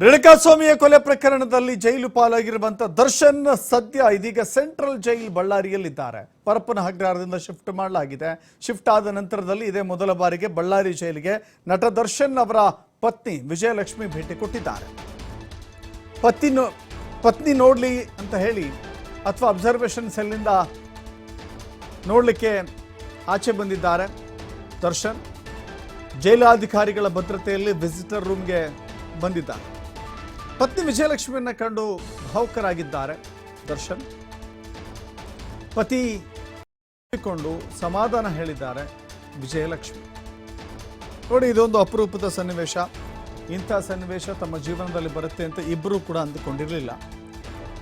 ರೇಣುಕಾಸ್ವಾಮಿಯ ಕೊಲೆ ಪ್ರಕರಣದಲ್ಲಿ ಜೈಲು ಪಾಲಾಗಿರುವಂತ ದರ್ಶನ್ ಸದ್ಯ ಇದೀಗ ಸೆಂಟ್ರಲ್ ಜೈಲ್ ಬಳ್ಳಾರಿಯಲ್ಲಿದ್ದಾರೆ. ಪರಪ್ಪನ ಅಗ್ರಹಾರದಿಂದ ಶಿಫ್ಟ್ ಮಾಡಲಾಗಿದೆ. ಶಿಫ್ಟ್ ಆದ ನಂತರದಲ್ಲಿ ಇದೇ ಮೊದಲ ಬಾರಿಗೆ ಬಳ್ಳಾರಿ ಜೈಲಿಗೆ ನಟ ದರ್ಶನ್ ಅವರ ಪತ್ನಿ ವಿಜಯಲಕ್ಷ್ಮಿ ಭೇಟಿ ಕೊಟ್ಟಿದ್ದಾರೆ. ಪತ್ನಿ ನೋಡ್ಲಿ ಅಂತ ಹೇಳಿ ಅಥವಾ ಅಬ್ಸರ್ವೇಷನ್ ಸೆಲ್ನಿಂದ ನೋಡಲಿಕ್ಕೆ ಆಚೆ ಬಂದಿದ್ದಾರೆ. ದರ್ಶನ್ ಜೈಲಾಧಿಕಾರಿಗಳ ಭದ್ರತೆಯಲ್ಲಿ ವಿಸಿಟರ್ ರೂಮ್ಗೆ ಬಂದಿದ್ದಾರೆ. ಪತ್ನಿ ವಿಜಯಲಕ್ಷ್ಮಿಯನ್ನ ಕಂಡು ಭಾವುಕರಾಗಿದ್ದಾರೆ ದರ್ಶನ್. ಪತಿ ಕೊಂಡು ಸಮಾಧಾನ ಹೇಳಿದ್ದಾರೆ ವಿಜಯಲಕ್ಷ್ಮಿ. ನೋಡಿ, ಇದೊಂದು ಅಪರೂಪದ ಸನ್ನಿವೇಶ. ಇಂಥ ಸನ್ನಿವೇಶ ತಮ್ಮ ಜೀವನದಲ್ಲಿ ಬರುತ್ತೆ ಅಂತ ಇಬ್ಬರೂ ಕೂಡ ಅಂದುಕೊಂಡಿರಲಿಲ್ಲ.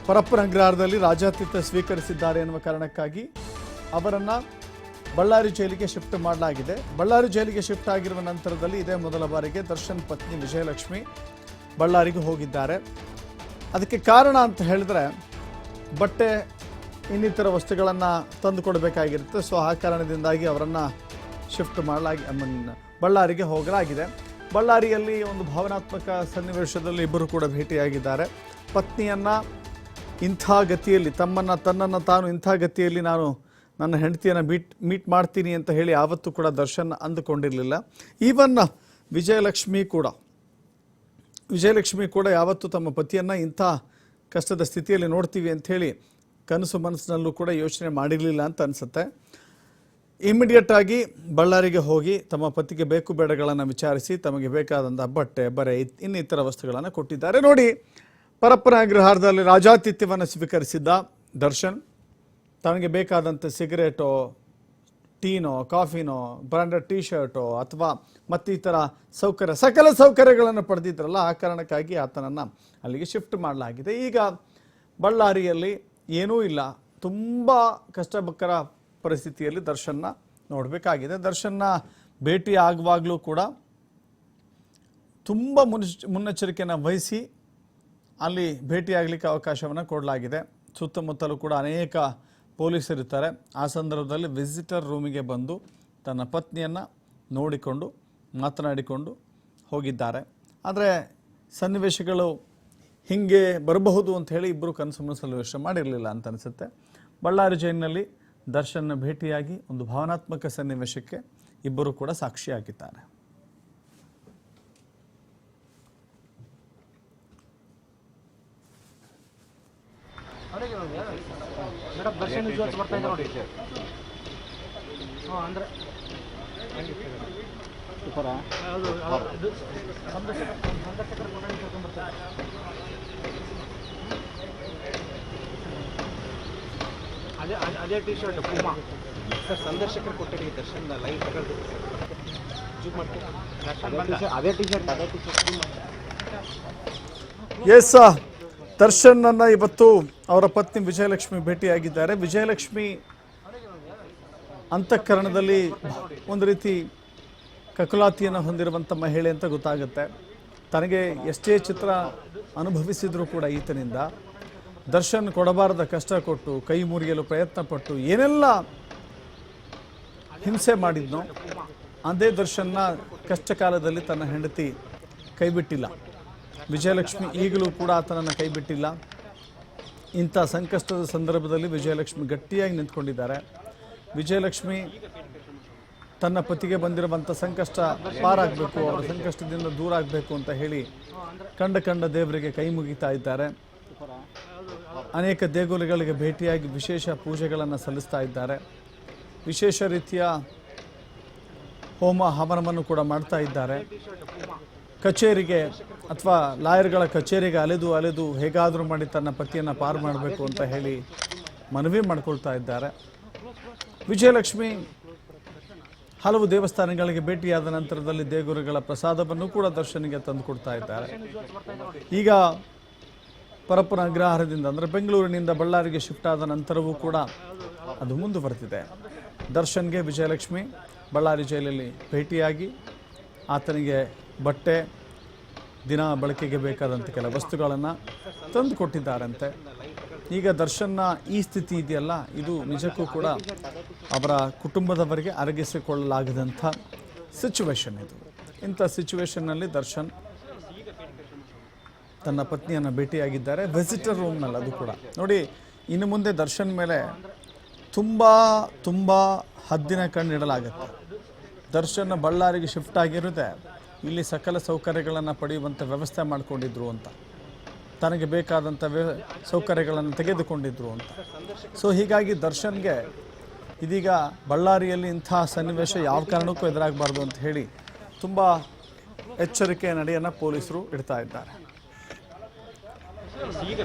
ಪರಪ್ಪನ ಅಗ್ರಹಾರದಲ್ಲಿ ರಾಜಾತಿಥ್ಯ ಸ್ವೀಕರಿಸಿದ್ದಾರೆ ಎನ್ನುವ ಕಾರಣಕ್ಕಾಗಿ ಅವರನ್ನು ಬಳ್ಳಾರಿ ಜೈಲಿಗೆ ಶಿಫ್ಟ್ ಮಾಡಲಾಗಿದೆ. ಬಳ್ಳಾರಿ ಜೈಲಿಗೆ ಶಿಫ್ಟ್ ಆಗಿರುವ ನಂತರದಲ್ಲಿ ಇದೇ ಮೊದಲ ಬಾರಿಗೆ ದರ್ಶನ್ ಪತ್ನಿ ವಿಜಯಲಕ್ಷ್ಮಿ ಬಳ್ಳಾರಿಗೆ ಹೋಗಿದ್ದಾರೆ. ಅದಕ್ಕೆ ಕಾರಣ ಅಂತ ಹೇಳಿದ್ರೆ ಬಟ್ಟೆ ಇನ್ನಿತರ ವಸ್ತುಗಳನ್ನು ತಂದು ಕೊಡಬೇಕಾಗಿರುತ್ತೆ. ಸೊ ಆ ಕಾರಣದಿಂದಾಗಿ ಅವರನ್ನು ಶಿಫ್ಟ್ ಬಳ್ಳಾರಿಗೆ ಹೋಗಲಾಗಿದೆ. ಬಳ್ಳಾರಿಯಲ್ಲಿ ಒಂದು ಭಾವನಾತ್ಮಕ ಸನ್ನಿವೇಶದಲ್ಲಿ ಇಬ್ಬರು ಕೂಡ ಭೇಟಿಯಾಗಿದ್ದಾರೆ. ಪತ್ನಿಯನ್ನು ಇಂಥ ಗತಿಯಲ್ಲಿ ತನ್ನನ್ನು ತಾನು ಇಂಥ ಗತಿಯಲ್ಲಿ ನಾನು ನನ್ನ ಹೆಂಡತಿಯನ್ನು ಮೀಟ್ ಮಾಡ್ತೀನಿ ಅಂತ ಹೇಳಿ ಯಾವತ್ತೂ ಕೂಡ ದರ್ಶನ್ ಅಂದುಕೊಂಡಿರಲಿಲ್ಲ. ಈವನ್ ವಿಜಯಲಕ್ಷ್ಮಿ ಕೂಡ ಯಾವತ್ತೂ ತಮ್ಮ ಪತಿಯನ್ನು ಇಂಥ ಕಷ್ಟದ ಸ್ಥಿತಿಯಲ್ಲಿ ನೋಡ್ತೀವಿ ಅಂಥೇಳಿ ಕನಸು ಮನಸ್ಸಿನಲ್ಲೂ ಕೂಡ ಯೋಚನೆ ಮಾಡಿರಲಿಲ್ಲ ಅಂತ ಅನಿಸುತ್ತೆ. ಇಮಿಡಿಯೇಟ್ ಆಗಿ ಬಳ್ಳಾರಿಗೆ ಹೋಗಿ ತಮ್ಮ ಪತಿಗೆ ಬೇಕು ಬೇಡಗಳನ್ನು ವಿಚಾರಿಸಿ ತಮಗೆ ಬೇಕಾದಂಥ ಬಟ್ಟೆ, ಬರೆ, ಇನ್ನಿತರ ವಸ್ತುಗಳನ್ನು ಕೊಟ್ಟಿದ್ದಾರೆ. ನೋಡಿ, ಪರಪ್ಪನ ಅಗ್ರಹಾರದಲ್ಲಿ ರಾಜಾತಿಥ್ಯವನ್ನು ಸ್ವೀಕರಿಸಿದ್ದ ದರ್ಶನ್ ತನಗೆ ಬೇಕಾದಂಥ ಸಿಗರೇಟೋ, ಟೀನೋ, ಕಾಫಿನೋ, ಬ್ರಾಂಡೆಡ್ ಟೀ ಶರ್ಟೋ ಅಥವಾ ಮತ್ತಿತರ ಸಕಲ ಸೌಕರ್ಯಗಳನ್ನು ಪಡೆದಿದ್ರಲ್ಲ, ಆ ಕಾರಣಕ್ಕಾಗಿ ಆತನನ್ನು ಅಲ್ಲಿಗೆ ಶಿಫ್ಟ್ ಮಾಡಲಾಗಿದೆ. ಈಗ ಬಳ್ಳಾರಿಯಲ್ಲಿ ಏನೂ ಇಲ್ಲ, ತುಂಬ ಕಷ್ಟಕರ ಪರಿಸ್ಥಿತಿಯಲ್ಲಿ ದರ್ಶನ್ನ ನೋಡಬೇಕಾಗಿದೆ. ದರ್ಶನ್ನ ಭೇಟಿ ಆಗುವಾಗಲೂ ಕೂಡ ತುಂಬ ಮುನ್ನೆಚ್ಚರಿಕೆಯನ್ನು ವಹಿಸಿ ಅಲ್ಲಿ ಭೇಟಿಯಾಗಲಿಕ್ಕೆ ಅವಕಾಶವನ್ನು ಕೊಡಲಾಗಿದೆ. ಸುತ್ತಮುತ್ತಲೂ ಕೂಡ ಅನೇಕ ಪೊಲೀಸರಿರ್ತಾರೆ. ಆ ಸಂದರ್ಭದಲ್ಲಿ ವಿಸಿಟರ್ ರೂಮಿಗೆ ಬಂದು ತನ್ನ ಪತ್ನಿಯನ್ನು ನೋಡಿಕೊಂಡು ಮಾತನಾಡಿಕೊಂಡು ಹೋಗಿದ್ದಾರೆ. ಆದರೆ ಸನ್ನಿವೇಶಗಳು ಹೀಗೆ ಬರಬಹುದು ಅಂತ ಹೇಳಿ ಇಬ್ಬರು ಕನಸು ಮನಸ್ಸಲ್ಲಿ ಯೋಚನೆ ಮಾಡಿರಲಿಲ್ಲ ಅಂತ ಅನಿಸುತ್ತೆ. ಬಳ್ಳಾರಿ ಜೈಲಿನಲ್ಲಿ ದರ್ಶನ್ನ ಭೇಟಿಯಾಗಿ ಒಂದು ಭಾವನಾತ್ಮಕ ಸನ್ನಿವೇಶಕ್ಕೆ ಇಬ್ಬರು ಕೂಡ ಸಾಕ್ಷಿಯಾಗಿದ್ದಾರೆ. ಮೇಡಮ್ ದರ್ಶನ್ ವಿಜುವಲ್ಸ್ ಬರ್ತಾ ಇದೆ ನೋಡಿ. ಅಂದರೆ ಅದೇ ಟಿ ಶರ್ಟ್ ಪೂಮಾ ಸರ್ ಸಂದರ್ಶಕರು ಕೊಟ್ಟಿದ್ದೀವಿ. ದರ್ಶನ್ ಲೈವ್ ತಗೊಳ್ತೀವಿ ಜೂಮ್ ಮಾಡ್ತೀವಿ. ಅದೇ ಟಿ ಶರ್ಟ್ ಎಸ್, ದರ್ಶನ್ನನ್ನು ಇವತ್ತು ಅವರ ಪತ್ನಿ ವಿಜಯಲಕ್ಷ್ಮಿ ಭೇಟಿಯಾಗಿದ್ದಾರೆ. ವಿಜಯಲಕ್ಷ್ಮಿ ಅಂತಃಕರಣದಲ್ಲಿ ಒಂದು ರೀತಿ ಕಕುಲಾತಿಯನ್ನು ಹೊಂದಿರುವಂಥ ಮಹಿಳೆ ಅಂತ ಗೊತ್ತಾಗುತ್ತೆ. ತನಗೆ ಎಷ್ಟೇ ಚಿತ್ರ ಅನುಭವಿಸಿದರೂ ಕೂಡ ಈತನಿಂದ ದರ್ಶನ್ ಕೊಡಬಾರದ ಕಷ್ಟ ಕೊಟ್ಟು, ಕೈ ಮುರಿಯಲು ಪ್ರಯತ್ನಪಟ್ಟು ಏನೆಲ್ಲ ಹಿಂಸೆ ಮಾಡಿದ್ನೋ ಅದೇ ದರ್ಶನ್ನ ಕಷ್ಟ ಕಾಲದಲ್ಲಿ ತನ್ನ ಹೆಂಡತಿ ಕೈಬಿಟ್ಟಿಲ್ಲ. ವಿಜಯಲಕ್ಷ್ಮಿ ಈಗಲೂ ಕೂಡ ಆತನನ್ನು ಕೈಬಿಟ್ಟಿಲ್ಲ. ಇಂಥ ಸಂಕಷ್ಟದ ಸಂದರ್ಭದಲ್ಲಿ ವಿಜಯಲಕ್ಷ್ಮಿ ಗಟ್ಟಿಯಾಗಿ ನಿಂತ್ಕೊಂಡಿದ್ದಾರೆ. ವಿಜಯಲಕ್ಷ್ಮಿ ತನ್ನ ಪತಿಗೆ ಬಂದಿರುವಂಥ ಸಂಕಷ್ಟ ಪಾರಾಗಬೇಕು, ಅವರ ಸಂಕಷ್ಟದಿಂದ ದೂರ ಆಗಬೇಕು ಅಂತ ಹೇಳಿ ಕಂಡ ದೇವರಿಗೆ ಕೈ ಮುಗಿತಾ ಇದ್ದಾರೆ. ಅನೇಕ ದೇಗುಲಗಳಿಗೆ ಭೇಟಿಯಾಗಿ ವಿಶೇಷ ಪೂಜೆಗಳನ್ನು ಸಲ್ಲಿಸ್ತಾ ಇದ್ದಾರೆ. ವಿಶೇಷ ರೀತಿಯ ಹೋಮ ಹವನವನ್ನು ಕೂಡ ಮಾಡ್ತಾ ಇದ್ದಾರೆ. ಕಚೇರಿಗೆ ಅಥವಾ ಲಾಯರ್ಗಳ ಕಚೇರಿಗೆ ಅಲೆದು ಹೇಗಾದರೂ ಮಾಡಿ ತನ್ನ ಪತಿಯನ್ನು ಪಾರು ಮಾಡಬೇಕು ಅಂತ ಹೇಳಿ ಮನವಿ ಮಾಡಿಕೊಳ್ತಾ ಇದ್ದಾರೆ. ವಿಜಯಲಕ್ಷ್ಮಿ ಹಲವು ದೇವಸ್ಥಾನಗಳಿಗೆ ಭೇಟಿಯಾದ ನಂತರದಲ್ಲಿ ದೇಗುರುಗಳ ಪ್ರಸಾದವನ್ನು ಕೂಡ ದರ್ಶನಿಗೆ ತಂದು ಕೊಡ್ತಾ ಇದ್ದಾರೆ. ಈಗ ಪರಪ್ಪನ ಅಗ್ರಹಾರದಿಂದ ಅಂದರೆ ಬೆಂಗಳೂರಿನಿಂದ ಬಳ್ಳಾರಿಗೆ ಶಿಫ್ಟ್ ಆದ ನಂತರವೂ ಕೂಡ ಅದು ಮುಂದುವರೆದಿದೆ. ದರ್ಶನ್ಗೆ ವಿಜಯಲಕ್ಷ್ಮಿ ಬಳ್ಳಾರಿ ಜೈಲಲ್ಲಿ ಭೇಟಿಯಾಗಿ ಆತನಿಗೆ ಬಟ್ಟೆ, ದಿನ ಬಳಕೆಗೆ ಬೇಕಾದಂಥ ಕೆಲ ವಸ್ತುಗಳನ್ನು ತಂದು ಕೊಟ್ಟಿದ್ದಾರಂತೆ. ಈಗ ದರ್ಶನ್ನ ಈ ಸ್ಥಿತಿ ಇದೆಯಲ್ಲ, ಇದು ನಿಜಕ್ಕೂ ಕೂಡ ಅವರ ಕುಟುಂಬದವರಿಗೆ ಅರಗಿಸಿಕೊಳ್ಳಲಾಗದಂಥ ಸಿಚುವೇಶನ್ ಇದು. ಇಂಥ ಸಿಚುವೇಶನ್ನಲ್ಲಿ ದರ್ಶನ್ ತನ್ನ ಪತ್ನಿಯನ್ನು ಭೇಟಿಯಾಗಿದ್ದಾರೆ. ವಿಸಿಟರ್ ರೂಮ್ನಲ್ಲಿ ಅದು ಕೂಡ ನೋಡಿ. ಇನ್ನು ಮುಂದೆ ದರ್ಶನ್ ಮೇಲೆ ತುಂಬ ಹದ್ದಿನ ಕಣ್ಣಿಡಲಾಗುತ್ತೆ. ದರ್ಶನ್ ಬಳ್ಳಾರಿಗೆ ಶಿಫ್ಟ್ ಆಗಿರುತ್ತೆ, ಇಲ್ಲಿ ಸಕಲ ಸೌಕರ್ಯಗಳನ್ನು ಪಡೆಯುವಂಥ ವ್ಯವಸ್ಥೆ ಮಾಡಿಕೊಂಡಿದ್ರು ಅಂತ, ತನಗೆ ಬೇಕಾದಂಥ ಸೌಕರ್ಯಗಳನ್ನು ತೆಗೆದುಕೊಂಡಿದ್ರು ಅಂತ. ಸೊ ಹೀಗಾಗಿ ದರ್ಶನ್ಗೆ ಇದೀಗ ಬಳ್ಳಾರಿಯಲ್ಲಿ ಇಂಥ ಸನ್ನಿವೇಶ ಯಾವ ಕಾರಣಕ್ಕೂ ಎದುರಾಗಬಾರ್ದು ಅಂತ ಹೇಳಿ ತುಂಬ ಎಚ್ಚರಿಕೆಯ ನಡೆಯನ್ನು ಪೊಲೀಸರು ಇಡ್ತಾ ಇದ್ದಾರೆ. ಈಗ